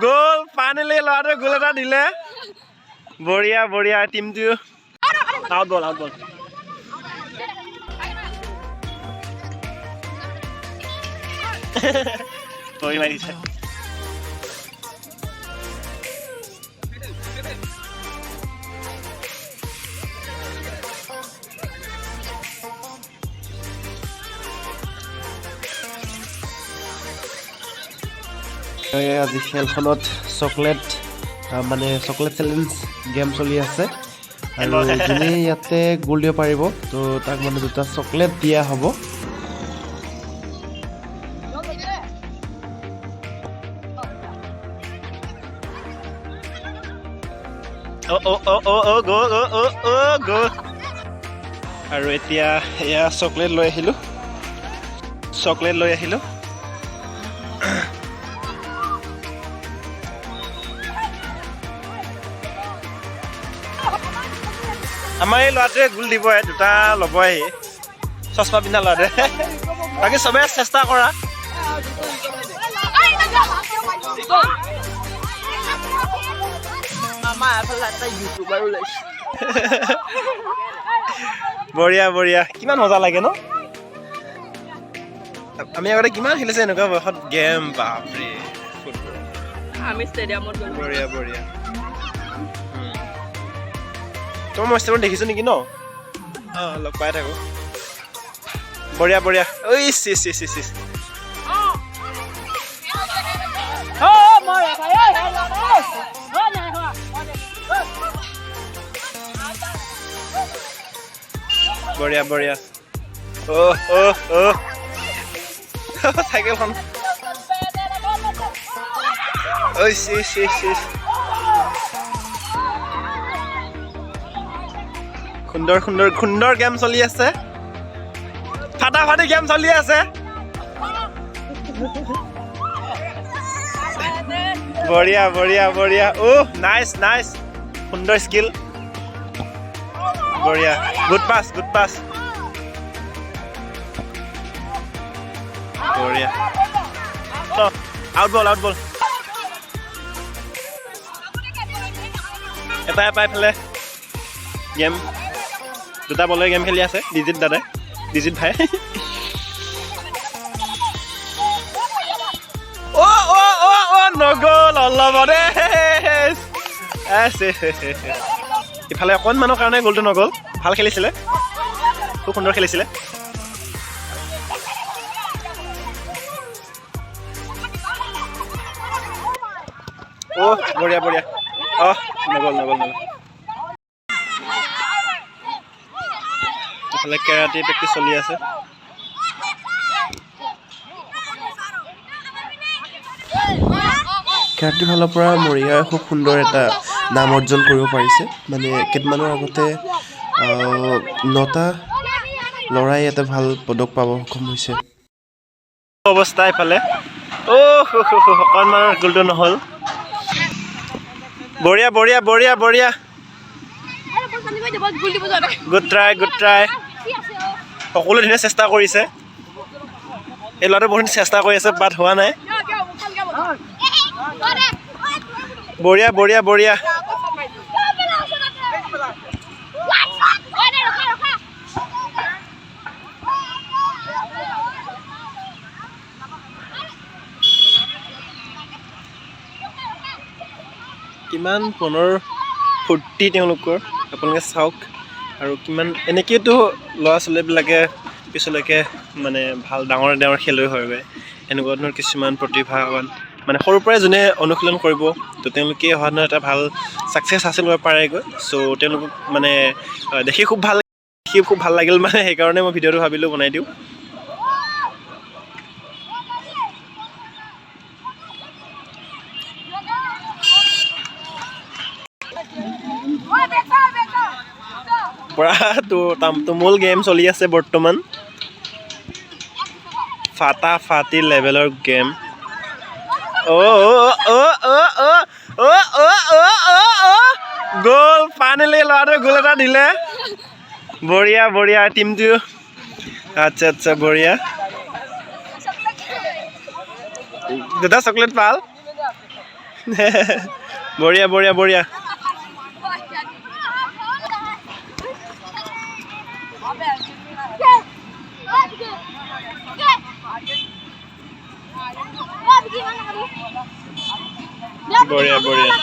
গোল finally ল'ৰাটোৱে গোল এটা দিলে বঢ়িয়া বঢ়িয়া টিমটো আউট বল ভৰি মাৰিছে আজি খেলখনত চকলেট চেলেঞ্জ গেম চলি আছে আৰু যোনে ইয়াতে গোল দিব পাৰিব তো তাক মানে দুটা চকলেট দিয়া হ'ব গোল আৰু এতিয়া এয়া চকলেট লৈ আহিলোঁ আমাৰ এই ল'ৰাটোৱে গোল দিব দুটা ল'ব আহি চশমা পিন্ধা ল'ৰাটোৱে বাকী চবে চেষ্টা কৰা বঢ়িয়া বঢ়িয়া কিমান মজা লাগে ন আমি আগতে কিমান খেলিছে এনেকুৱা বয়সত গেম বাপৰে আমি ষ্টেডিয়ামত গ'লো বঢ়িয়া বঢ়িয়া তোমাৰ মই ষ্টেডিয়ামত দেখিছোঁ নেকি ন অঁ লগ পাই থাকোঁ বঢ়িয়া বঢ়িয়া ঐ চিচ বঢ়িয়া বঢ়িয়া চাইকেলখন ঐ চিচ সুন্দৰ গেম চলি আছে ফাটাফাটি গেম চলি আছে বঢ়িয়া নাইচ সুন্দৰ স্কিল বঢ়িয়া গুড পাছ বঢ়িয়া আউট বল এটা এইফালে গেম দুটা বলৰ গেম খেলি আছে ডিজিত ভাই নগ'ল অলপতে ইফালে অকণমানৰ কাৰণে গ'লটো নগ'ল ভাল খেলিছিলে খুব সুন্দৰ খেলিছিলে বঢ়িয়া নগ'ল ইফালে কেৰাটে প্ৰেক্টিচ চলি আছে কেৰাটে ফালৰ পৰা মৰিগাঁৱে খুব সুন্দৰ এটা নাম অৰ্জন কৰিব পাৰিছে মানে কেইদিনমানৰ আগতে 9টা ল'ৰাই এটা ভাল পদক পাব সক্ষম হৈছে অৱস্থা ইফালে অকণমানৰ গ'লটো নহ'ল বঢ়িয়া গুড ট্ৰাই সকলোৱে ধুনীয়া চেষ্টা কৰিছে এই ল'ৰাটোৱে বহুত চেষ্টা কৰি আছে বাট হোৱা নাই বঢ়িয়া কিমান পুনৰ ফূৰ্তি তেওঁলোকৰ আপোনালোকে চাওক আৰু কিমান এনেকৈতো ল'ৰা ছোৱালীবিলাকে পিছলৈকে মানে ভাল ডাঙৰ খেলুৱৈ হয়গৈ এনেকুৱা ধৰণৰ কিছুমান প্ৰতিভাৱান মানে সৰুৰ পৰাই যোনে অনুশীলন কৰিব তো তেওঁলোকে অহা দিনত এটা ভাল ছাকচেছ হাচিল কৰিব পাৰেগৈ চ' তেওঁলোকক মানে দেখি খুব ভাল লাগিল মানে সেইকাৰণে মই ভিডিঅ'টো ভাবিলোঁ বনাই দিওঁ পুৰা তুমুল গেম চলি আছে বৰ্তমান ফাটাফাটি লেভেলৰ গেম গোল ফাইনেলি ল'ৰাটোৱে গোল এটা দিলে বঢ়িয়া টিমটো আচ্ছা বঢ়িয়া দুটা চকলেট পাল বঢ়িয়া বঢ়িয়া বঢ়িয়া বঢ়িয়া বঢ়িয়া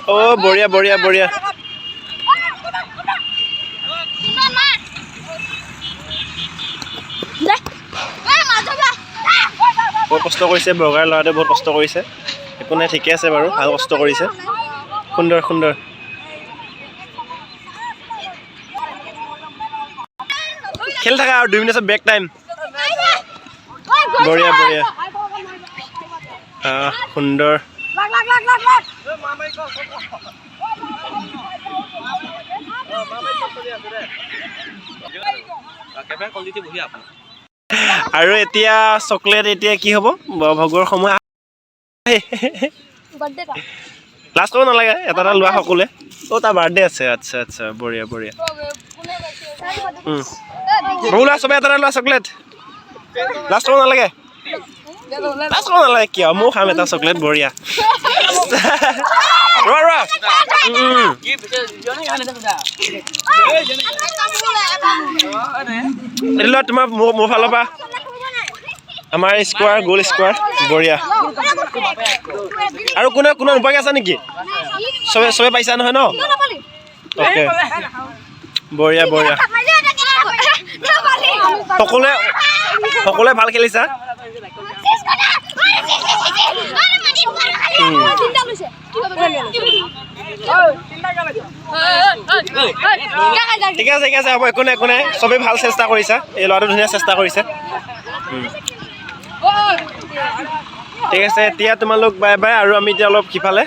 অ বঢ়িয়া বঢ়িয়া বঢ়িয়া বহুত কষ্ট কৰিছে বগাৰ ল'ৰাটোৱে বহুত কষ্ট কৰিছে একো নাই ঠিকে আছে বাৰু ভাল কষ্ট কৰিছে সুন্দৰ সুন্দৰ খেল থাকা আৰু 2 মিনিটৰ ব্ৰেক টাইম বঢ়িয়া বঢ়িয়া সুন্দৰ আৰু এতিয়া চকলেট এতিয়া কি হ'ব ভগৰ সময় লাষ্ট কৰিব নালাগে এটা এটা লোৱা সকলোৱে তাৰ বাৰ্থডে আছে আচ্ছা আচ্ছা বঢ়িয়া বঢ়িয়া লোৱা চবে এটা লোৱা চকলেট লাষ্ট কৰিব নালাগে লাষ্ট কৰিব নালাগে কিয় ময়ো খাম এটা চকলেট বঢ়িয়া লোৱা তোমাৰ মোৰ ফালৰ পৰা আমাৰ স্কোৱাৰ গ'ল স্কোৱাৰ বঢ়িয়া আৰু কোনে কোনে নোপোৱাকৈ আছা নেকি চবে চবে পাইছা নহয় ন অ'কে বঢ়িয়া বঢ়িয়া সকলোৱে ভাল খেলিছা ঠিক আছে হ'ব একো নাই একো নাই চবেই ভাল চেষ্টা কৰিছা এই ল'ৰাটো ধুনীয়া চেষ্টা কৰিছে ঠিক আছে এতিয়া তোমালোক বাই বাই আৰু আমি এতিয়া অলপ সিফালে